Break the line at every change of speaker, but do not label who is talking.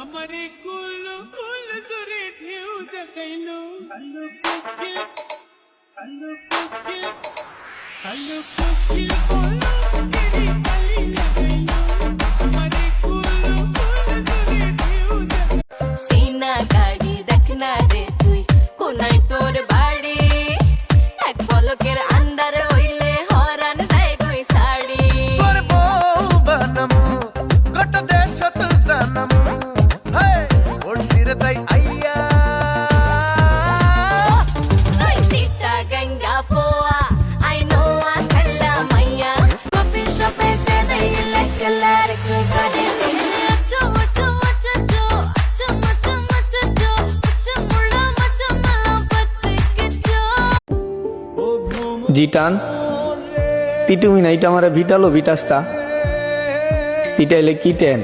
আমারে কুল কুল সুরে ঢেউ জাগাইলো কালো কোকিল কালো কোকিল কালো কোকিল বলো কেরি কালি লাগাইলো আমারে কুল কুল সুরে ঢেউ জাগাইলো
सीना गाड़ी देखना रे তুই কোনায় তোর বাড়ি এক পলকের আন্দার হইলে হরান যায় কই সাড়ি
তোর বউ বানামু গোটা দেশ তো জানামু হে ওর ছিড়ে তাই আইয়া
তুই সীতা গঙ্গা পোয়া আই নো আ খাল্লা মাইয়া কপি শপে দে দে লাইক লারক গাড়ি চো চো চো চো চো চো চো চো চো মুড়া মচো মালা পত্তে চো
জিটান তিটুমি না এটা আমার ভিটালো ভিটাস্তা তিটাইলে কি টেন